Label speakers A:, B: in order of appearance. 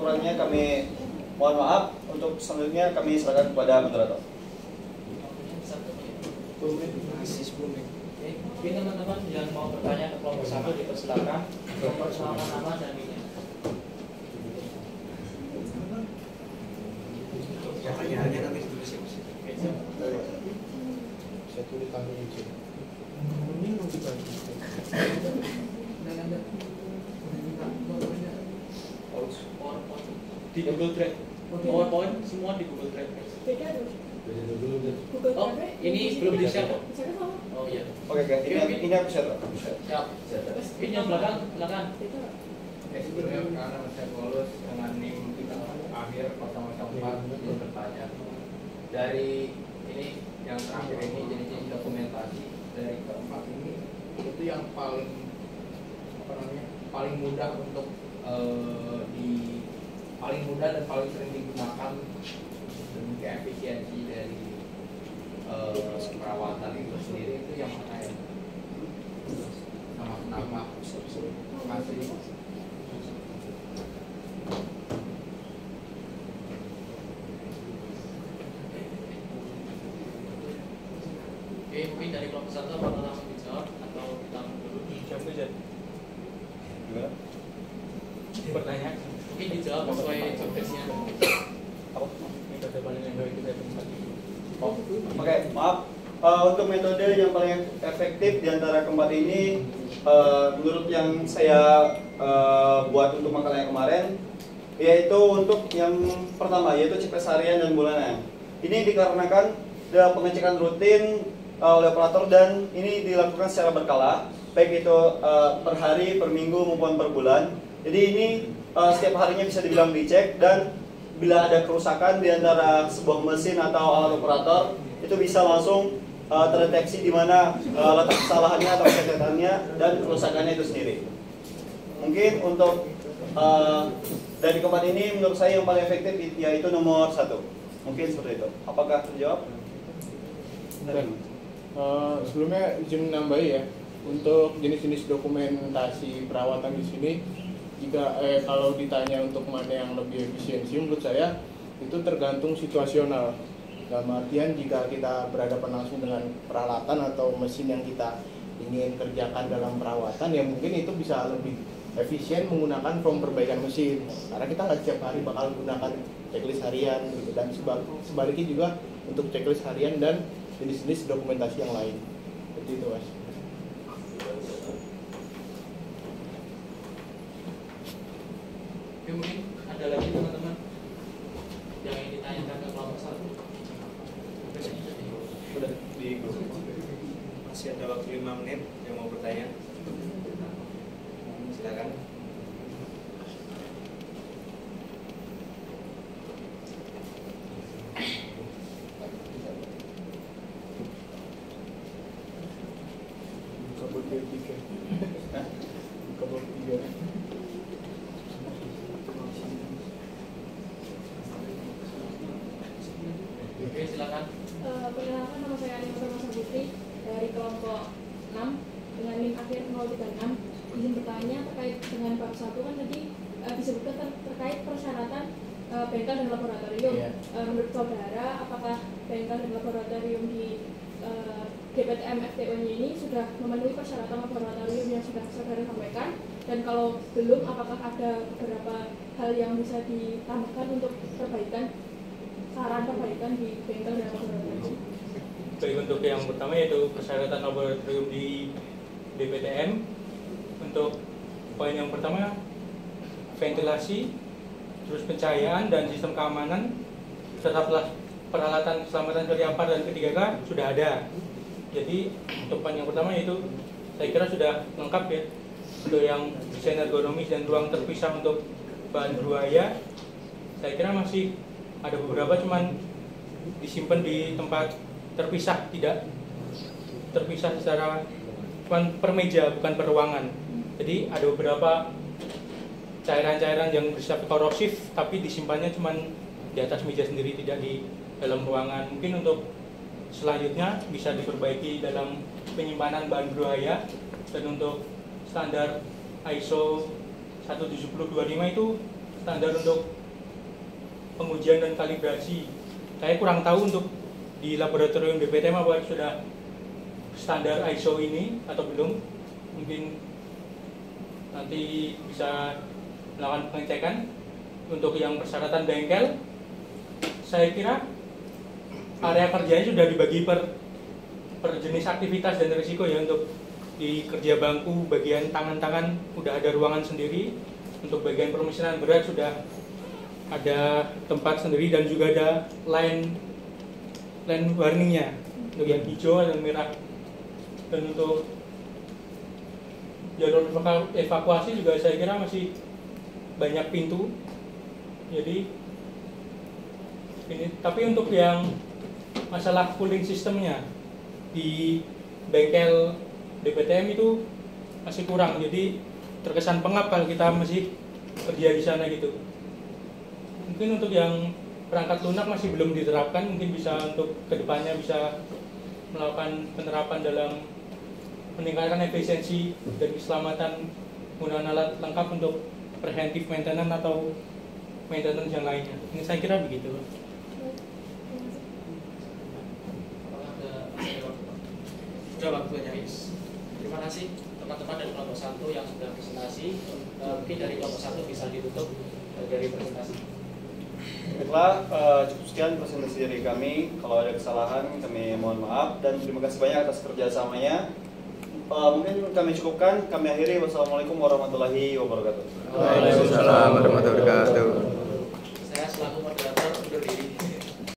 A: kurangnya kami mohon maaf. Untuk selanjutnya kami serahkan kepada moderator.
B: Oke teman-teman yang mau bertanya ke kelompok 1 dipersilakan memperkenalkan nama dan email.
C: Pertanyaannya nanti ditulis ya.
D: Saya tulis kami izin.
B: Di Google Drive. PowerPoint semua di Google Drive.
E: Beda dong. Google
B: Oh,
E: Drive.
B: ini belum di-share kok.
E: Misalnya sama.
B: Oh iya.
A: Oke, ini aku share.
B: Siap. Ini yang belakang, silakan.
E: Beda nggak?
C: Sebelumnya karena saya bolos dengan NIM kita akhir 004 untuk bertanya dari ini yang terakhir ini jenis dokumentasi dari keempat ini itu yang paling apa namanya paling mudah untuk paling mudah dan paling sering digunakan demi efisiensi dari perawatan itu sendiri itu yang mana ya? Nama kasih.
B: Oke, mungkin dari kelompok 1 apakah langsung dijawab atau kita dulu?
A: Jawab aja. Gimana?
B: Pertanyaan. Mungkin dijawab sesuai job desk-nya.
A: Apa?
B: Metode paling yang kita tempat.
A: Oh, oke, maaf. Untuk metode yang paling efektif di antara keempat ini, menurut yang saya buat untuk makalah yang kemarin, yaitu untuk yang pertama, yaitu CPS harian dan bulanan. Ini dikarenakan pengecekan rutin oleh operator dan ini dilakukan secara berkala, baik itu per hari, per minggu maupun per bulan. Jadi ini setiap harinya bisa dibilang dicek, dan bila ada kerusakan di antara sebuah mesin atau alat operator, itu bisa langsung terdeteksi di mana letak kesalahannya atau kececatannya dan kerusakannya itu sendiri. Mungkin untuk dari keempat ini menurut saya yang paling efektif yaitu nomor 1. Mungkin seperti itu. Apakah terjawab?
D: Sebelumnya izin menambahi ya, untuk jenis-jenis dokumentasi perawatan di sini, jika kalau ditanya untuk mana yang lebih efisiensi, menurut saya itu tergantung situasional. Dalam artian jika kita berhadapan langsung dengan peralatan atau mesin yang kita ingin kerjakan dalam perawatan, ya mungkin itu bisa lebih efisien menggunakan form perbaikan mesin, karena kita nggak setiap hari bakal menggunakan checklist harian gitu. Dan sebaliknya juga untuk checklist harian dan jenis-jenis dokumentasi yang lain. Seperti itu, Mas.
B: Oke, mungkin ada lagi teman-teman yang ingin ditanyakan ke kelompok 1.
C: Sudah di grup. Masih ada waktu 5 menit yang mau bertanya. Silakan.
D: Buka bab 3. Buka bab 3.
B: Oke, silakan.
E: Perkenalkan, nama saya Ani Masa Putri dari kelompok 6 dengan NIM akhir 036. Izin bertanya terkait dengan bab 1 kan tadi disebutkan terkait persyaratan bengkel dan laboratorium.
D: Yeah.
E: Menurut saudara, apakah bengkel dan laboratorium di GPTM FTU ini sudah memenuhi persyaratan laboratorium yang sudah saudara sampaikan? Dan kalau belum, apakah ada beberapa hal yang bisa ditambahkan untuk perbaikan, saran perbaikan di bengkel dan laboratorium?
F: Baik, untuk yang pertama yaitu persyaratan laboratorium di BPTM. Untuk poin yang pertama, ventilasi, terus pencahayaan dan sistem keamanan serta peralatan keselamatan dari APAR dan K3K sudah ada. Jadi untuk poin yang pertama yaitu saya kira sudah lengkap ya. Untuk yang desain ergonomis dan ruang terpisah untuk bahan berbahaya, saya kira masih ada beberapa cuman disimpan di tempat terpisah, tidak terpisah secara per meja, bukan per ruangan. Jadi ada beberapa cairan-cairan yang bersifat korosif tapi disimpannya cuma di atas meja sendiri, tidak di dalam ruangan. Mungkin untuk selanjutnya bisa diperbaiki dalam penyimpanan bahan berbahaya, dan untuk standar ISO 17025 itu standar untuk pengujian dan kalibrasi. Saya kurang tahu untuk di laboratorium BPTM apa sudah standar ISO ini atau belum. Mungkin nanti bisa melakukan pengecekan. Untuk yang persyaratan bengkel, saya kira area kerjanya sudah dibagi per jenis aktivitas dan risiko ya. Untuk di kerja bangku bagian tangan-tangan udah ada ruangan sendiri, untuk bagian permesingan berat sudah ada tempat sendiri dan juga ada line warningnya untuk yang hijau dan merah. Dan untuk jalur evakuasi juga saya kira masih banyak pintu. Jadi ini, tapi untuk yang masalah cooling sistemnya di bengkel BPTM itu masih kurang, jadi terkesan pengap kalau kita masih kerja di sana gitu. Mungkin untuk yang perangkat lunak masih belum diterapkan, mungkin bisa untuk kedepannya bisa melakukan penerapan dalam meningkatkan efisiensi dan keselamatan penggunaan alat lengkap untuk preventive maintenance atau maintenance yang lainnya. Ini saya kira begitu.
B: Apakah ada waktu? Sudah waktunya, Is. Terima kasih teman-teman dari kelompok 1 yang sudah presentasi. Mungkin dari kelompok 1 bisa ditutup dari presentasi.
A: Baiklah, cukup sekian presentasi dari kami. Kalau ada kesalahan kami mohon maaf dan terima kasih banyak atas kerjasamanya. Mungkin kami cukupkan, kami akhiri. Wassalamualaikum warahmatullahi wabarakatuh.
C: Waalaikumsalam warahmatullahi wabarakatuh.